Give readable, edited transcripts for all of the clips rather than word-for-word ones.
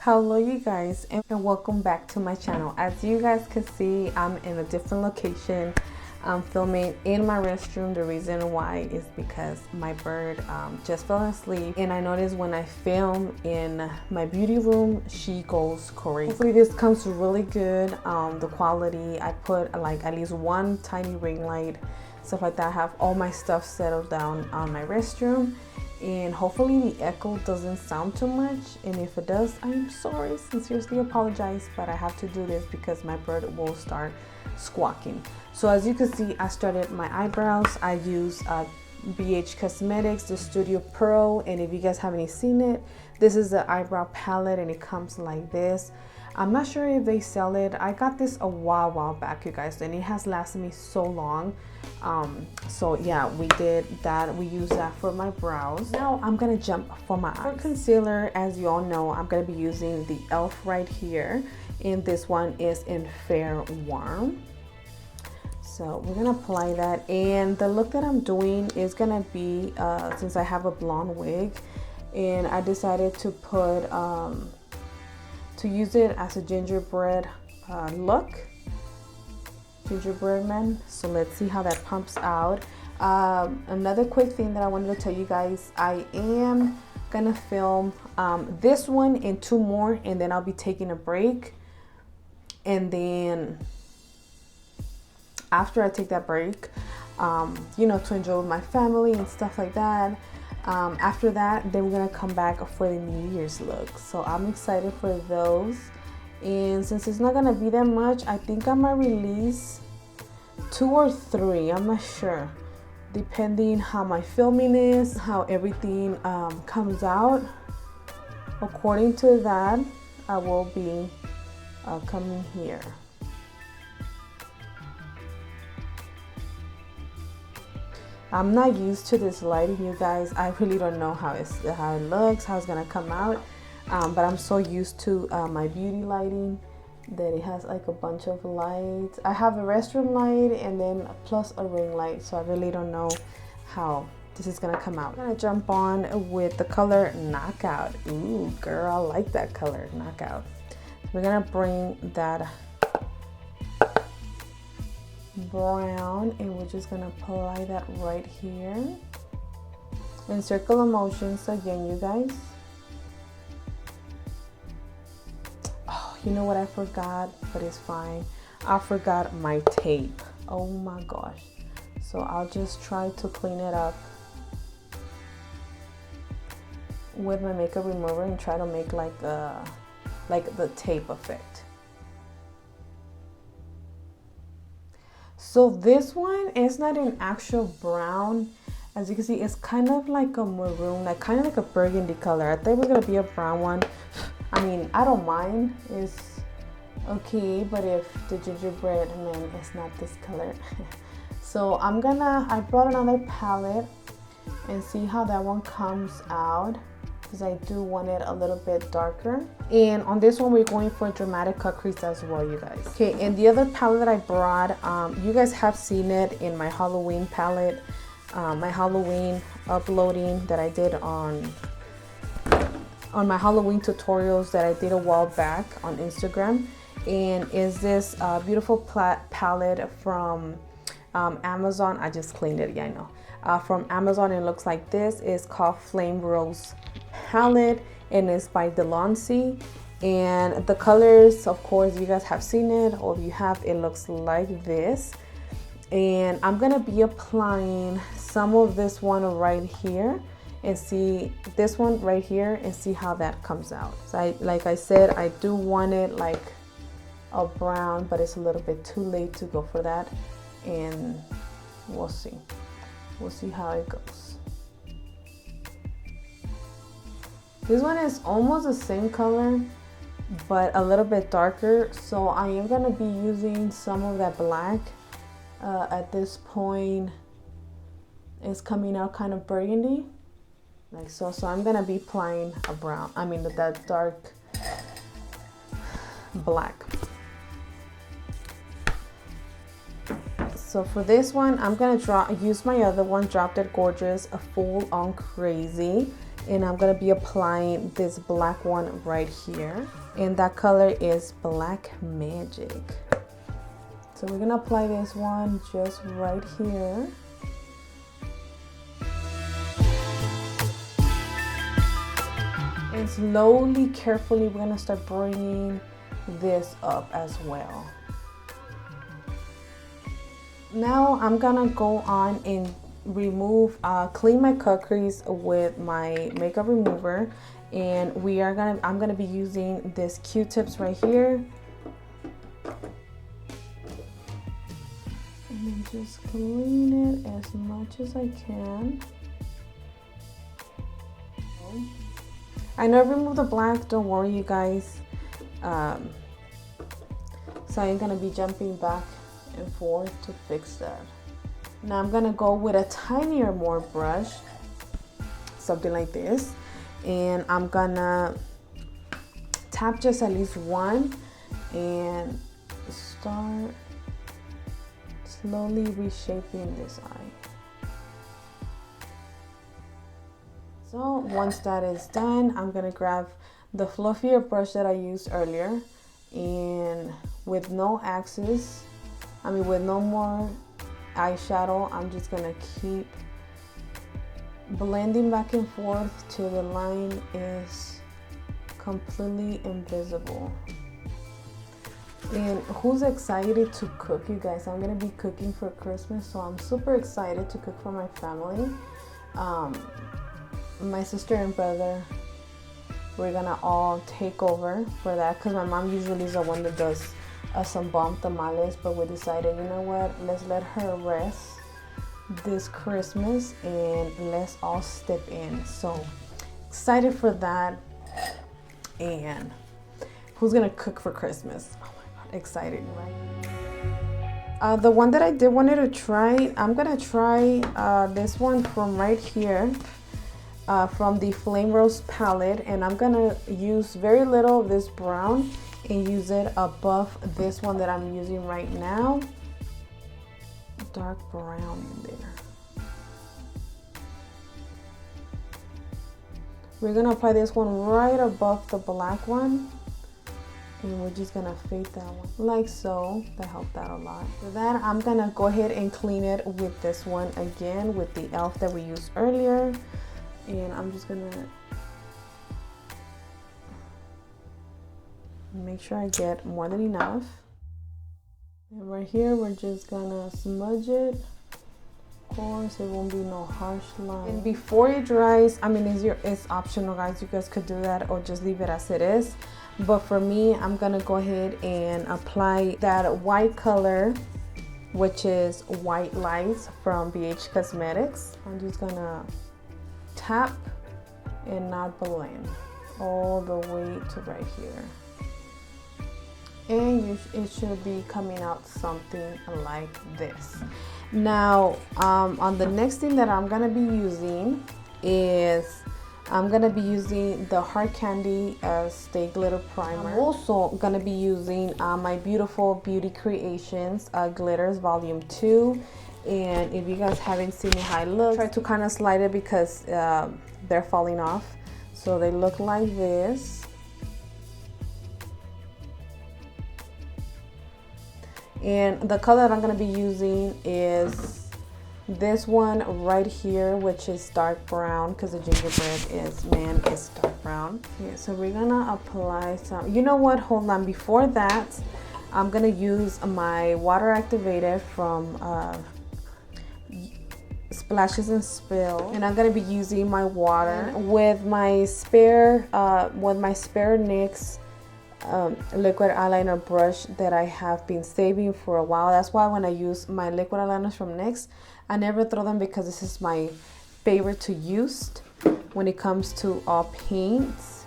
Hello you guys, and welcome back to my channel. As you guys can see, I'm in a different location. I'm filming in my restroom. The reason why is because my bird just fell asleep, and I noticed when I film in my beauty room, she goes crazy. Hopefully this comes really good. The quality, I put like at least one tiny ring light, stuff like that. I have all my stuff settled down on my restroom, and hopefully the echo doesn't sound too much, and if it does, I'm sorry, sincerely apologize, but I have to do this because my bird will start squawking. So as you can see, I started my eyebrows. I use BH Cosmetics, the Studio Pro, and if you guys haven't seen it, this is the eyebrow palette and it comes like this. I'm not sure if they sell it. I got this a while back, you guys, and it has lasted me so long. So yeah, we did that. We use that for my brows. Now I'm gonna jump for my eyes. For concealer, as you all know, I'm gonna be using the e.l.f. right here, and this one is in Fair Warm. So we're gonna apply that, and the look that I'm doing is gonna be since I have a blonde wig, and I decided to put to use it as a gingerbread look, gingerbread man. So let's see how that pumps out. Another quick thing that I wanted to tell you guys, I am gonna film this one and two more, and then I'll be taking a break, and then after I take that break, you know, to enjoy with my family and stuff like that. After that, then we're gonna come back for the New Year's look. So I'm excited for those. And since it's not gonna be that much, I think I might release 2 or 3. I'm not sure, depending how my filming is, how everything comes out. According to that, I will be coming here. I'm not used to this lighting, you guys. I really don't know how it looks, how it's gonna come out. But I'm so used to my beauty lighting that it has like a bunch of lights. I have a restroom light and then plus a ring light, so I really don't know how this is gonna come out. I'm gonna jump on with the color Knockout. Ooh, girl, I like that color, Knockout. We're gonna bring that brown, and we're just gonna apply that right here in circular motions again, you guys. Oh, you know what I forgot, but it's fine. I forgot my tape. Oh my gosh. So I'll just try to clean it up with my makeup remover and try to make like the tape effect. So this one is not an actual brown. As you can see, it's kind of like a maroon, like kind of like a burgundy color. I think we're gonna be a brown one. I mean, I don't mind, it's okay, but if the gingerbread man is not this color. So I brought another palette and see how that one comes out, because I do want it a little bit darker. And on this one, we're going for a dramatic cut crease as well, you guys. Okay, and the other palette that I brought, you guys have seen it in my Halloween palette, my Halloween uploading that I did on my Halloween tutorials that I did a while back on Instagram. And is this beautiful palette from Amazon. I just cleaned it, yeah, I know. From Amazon, it looks like this. It's called Flame Rose palette, and it's by Delancey. And the colors, of course, you guys have seen it, or if you have, it looks like this. And I'm gonna be applying some of this one right here, and see this one right here, and see how that comes out. So like I said, I do want it like a brown, but it's a little bit too late to go for that, and we'll see how it goes. This one is almost the same color, but a little bit darker, so I am gonna be using some of that black. At this point, it's coming out kind of burgundy, like so. So I'm gonna be applying a brown, I mean that dark black. So for this one, I'm gonna use my other one, Drop Dead Gorgeous, a Full On Crazy. and I'm gonna be applying this black one right here, and that color is Black Magic. So we're gonna apply this one just right here. And slowly, carefully, we're gonna start bringing this up as well. Now I'm gonna go on and remove, clean my cut crease with my makeup remover, and I'm gonna be using this Q-tips right here, and then just clean it as much as I can. I know I removed the black, don't worry you guys. So I ain't gonna be jumping back and forth to fix that. Now I'm gonna go with a tinier more brush, something like this, and I'm gonna tap just at least one and start slowly reshaping this eye. So once that is done, I'm gonna grab the fluffier brush that I used earlier, and with no axes, with no more eyeshadow, I'm just gonna keep blending back and forth till the line is completely invisible. And who's excited to cook, you guys? I'm gonna be cooking for Christmas, so I'm super excited to cook for my family. My sister and brother, we're gonna all take over for that, because my mom usually is the one that does some bomb tamales, but we decided, you know what, let's let her rest this Christmas and let's all step in. So excited for that. And who's gonna cook for Christmas? Oh my god, excited, right? The one that I did wanted to try, I'm gonna try this one from right here, from the Flame Rose palette, and I'm gonna use very little of this brown and use it above this one that I'm using right now. Dark brown in there. We're gonna apply this one right above the black one, and we're just gonna fade that one like so. That helped out a lot. For that, I'm gonna go ahead and clean it with this one again, with the e.l.f. that we used earlier. And I'm just gonna make sure I get more than enough. And right here, we're just gonna smudge it. Of course, it won't be no harsh line. And before it dries, it's optional, guys. You guys could do that or just leave it as it is. But for me, I'm gonna go ahead and apply that white color, which is White Lights from BH Cosmetics. I'm just gonna tap and not blend all the way to right here, and it should be coming out something like this. Now on the next thing that I'm gonna be using is I'm gonna be using the Hard Candy Stay Glitter Primer. I'm also gonna be using my Beautiful Beauty Creations Glitters Volume 2. And if you guys haven't seen how it looks, try to kind of slide it because they're falling off. So they look like this. And the color that I'm going to be using is this one right here, which is dark brown, because the gingerbread is dark brown. Okay, so we're going to apply some, you know what, hold on, before that, I'm going to use my water activated from Splashes and Spill, and I'm gonna be using my water with my spare NYX liquid eyeliner brush that I have been saving for a while. That's why when I use my liquid eyeliners from NYX, I never throw them, because this is my favorite to use when it comes to all paints.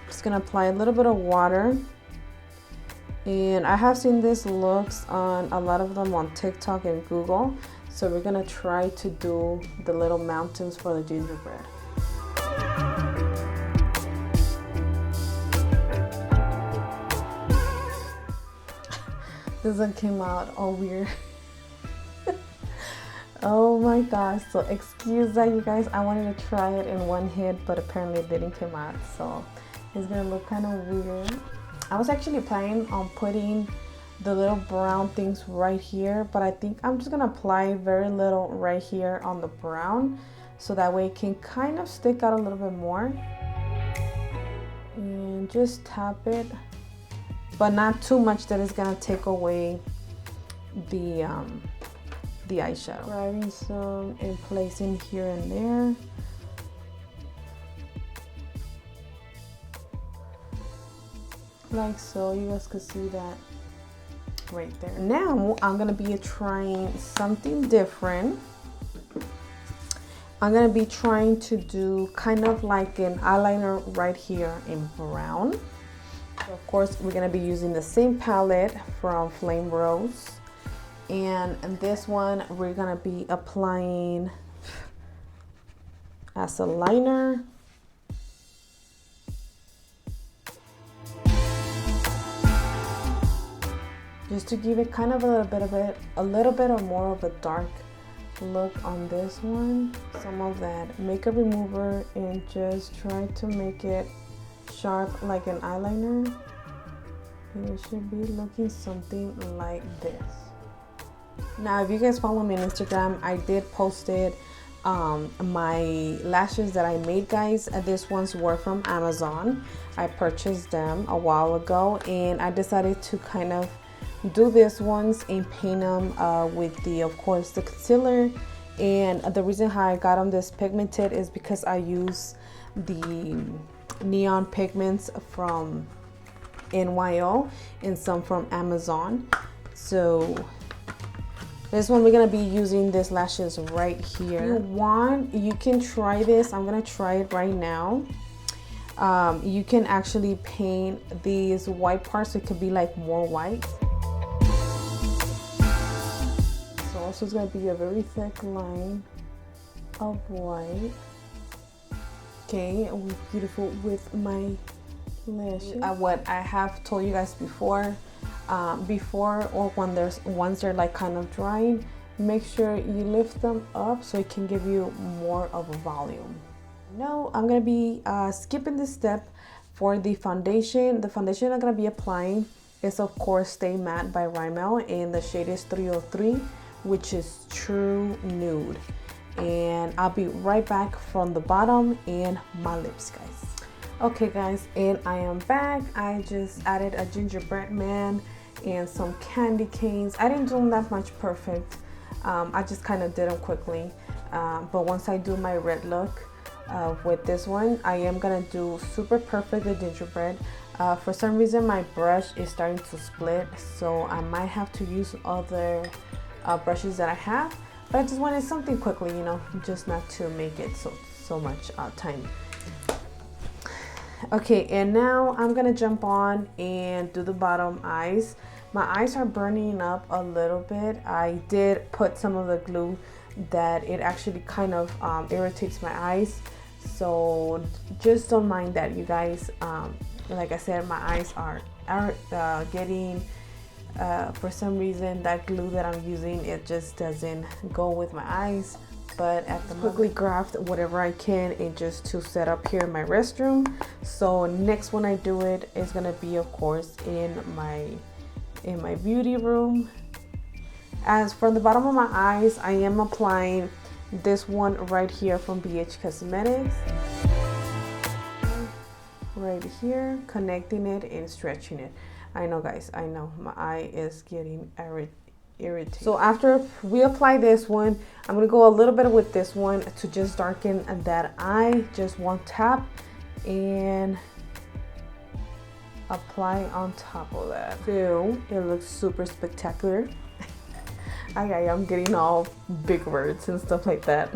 Just gonna apply a little bit of water, and I have seen this looks on a lot of them on TikTok and Google. So we're gonna try to do the little mountains for the gingerbread. This one came out all weird. Oh my gosh, so excuse that you guys, I wanted to try it in one hit, but apparently it didn't come out, so it's gonna look kind of weird. I was actually planning on putting the little brown things right here, but I think I'm just gonna apply very little right here on the brown, so that way it can kind of stick out a little bit more. And just tap it, but not too much that it's gonna take away the eyeshadow. Grabbing some and placing here and there. Like so, you guys can see that right there. Now I'm gonna be trying something different. I'm gonna be trying to do kind of like an eyeliner right here in brown. So of course, we're gonna be using the same palette from Flame Rose. And this one we're gonna be applying as a liner. Just to give it kind of a little bit or more of a dark look on this one. Some of that makeup remover and just try to make it sharp like an eyeliner. And it should be looking something like this. Now, if you guys follow me on Instagram, I did posted my lashes that I made, guys. These ones were from Amazon. I purchased them a while ago, and I decided to kind of do these ones and paint them with of course, the concealer. And the reason how I got them this pigmented is because I use the neon pigments from NYO and some from Amazon. So this one we're gonna be using these lashes right here. If you want, you can try this. I'm gonna try it right now. You can actually paint these white parts, so it could be like more white. So also it's gonna be a very thick line of white. Okay, beautiful with my lashes. What I have told you guys before, or once they're like kind of drying, make sure you lift them up so it can give you more of a volume. No, I'm gonna be skipping this step for the foundation. The foundation I'm gonna be applying is of course Stay Matte by Rimmel, and the shade is 303, which is True Nude. And I'll be right back from the bottom and my lips, guys. Okay guys, and I am back. I just added a gingerbread man and some candy canes. I didn't do them that much perfect. I just kind of did them quickly. But once I do my red look with this one, I am gonna do super perfect the gingerbread. For some reason my brush is starting to split, so I might have to use other brushes that I have. But I just wanted something quickly, you know, just not to make it so much time. Okay, and now I'm gonna jump on and do the bottom eyes. My eyes are burning up a little bit. I did put some of the glue that it actually kind of irritates my eyes. So just don't mind that, you guys. Like I said, my eyes are getting, for some reason, that glue that I'm using, it just doesn't go with my eyes. But at the moment, quickly grabbed whatever I can and just to set up here in my restroom. So next when I do it is gonna be of course in my beauty room. As for the bottom of my eyes, I am applying this one right here from BH Cosmetics. Right here, connecting it and stretching it. I know guys, I know my eye is getting irritated. So after we apply this one, I'm gonna go a little bit with this one to just darken that eye, just one tap, and apply on top of that. So it looks super spectacular. I'm getting all big words and stuff like that.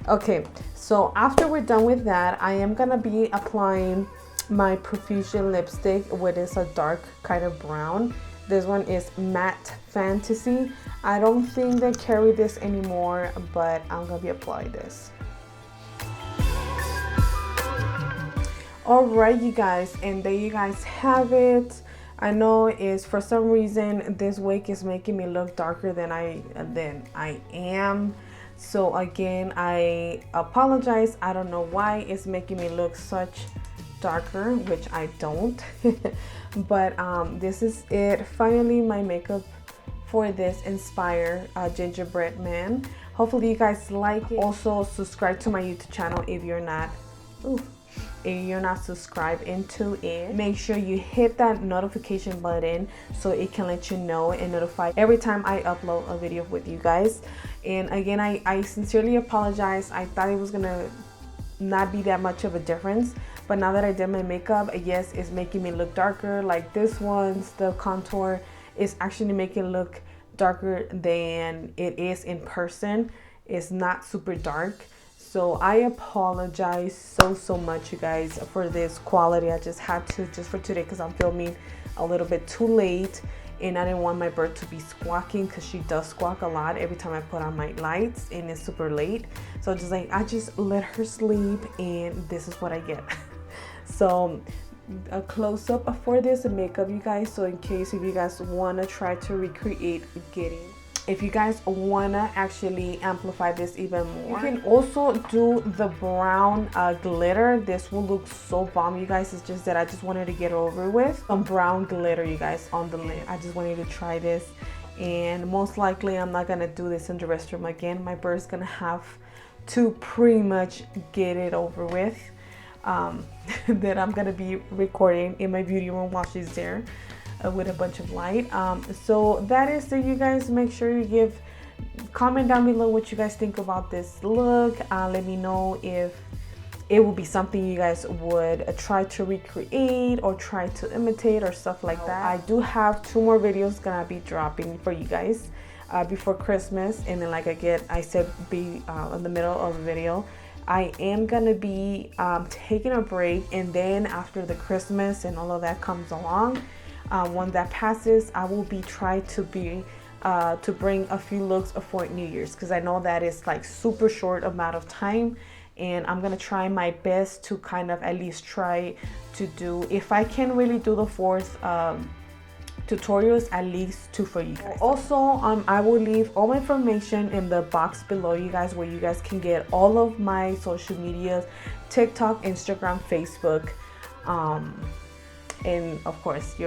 Okay, so after we're done with that, I am gonna be applying my Profusion lipstick, which is a dark kind of brown. This one is Matte Fantasy. I don't think they carry this anymore, but I'm gonna be applying this. All right, you guys, and there you guys have it. I know is for some reason this wig is making me look darker than I am. So again, I apologize. I don't know why it's making me look such darker, which I don't. But this is it. Finally, my makeup for this Inspire gingerbread man. Hopefully you guys like it. Also subscribe to my YouTube channel if you're not. If you're not subscribed into it, make sure you hit that notification button so it can let you know and notify every time I upload a video with you guys. And again, I sincerely apologize. I thought it was gonna not be that much of a difference, but now that I did my makeup, yes, it's making me look darker. Like this one's, the contour is actually making it look darker than it is in person. It's not super dark. So I apologize so much, you guys, for this quality. I just had to, just for today, because I'm filming a little bit too late, and I didn't want my bird to be squawking, because she does squawk a lot every time I put on my lights, and it's super late. So just like, I just let her sleep, and this is what I get. So a close-up for this makeup, you guys. So in case if you guys want to try to recreate getting, if you guys want to actually amplify this even more, you can also do the brown glitter. This will look so bomb, you guys. It's just that I just wanted to get over with some brown glitter, you guys, on the lid. I just wanted to try this, and most likely I'm not gonna do this in the restroom again. My bird's gonna have to pretty much get it over with. That I'm gonna be recording in my beauty room while she's there. With a bunch of light. So that is it, you guys. Make sure you comment down below what you guys think about this look. Let me know if it will be something you guys would try to recreate or try to imitate or stuff like that. I do have 2 more videos gonna be dropping for you guys before Christmas, and then like I said be in the middle of the video, I am gonna be taking a break, and then after the Christmas and all of that comes along, when that passes, I will be trying to bring a few looks for New Year's, because I know that is like super short amount of time, and I'm gonna try my best to kind of at least try to do, if I can really do the 4th tutorials, at least 2 for you guys. Also, I will leave all my information in the box below, you guys, where you guys can get all of my social medias, TikTok, Instagram, Facebook, and of course you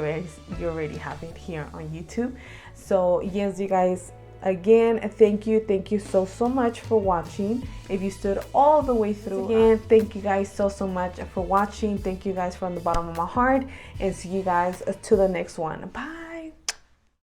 already have it here on YouTube. So yes, you guys, again, thank you so much for watching. If you stood all the way through, again, thank you guys so much for watching. Thank you guys from the bottom of my heart, and see you guys to the next one. Bye.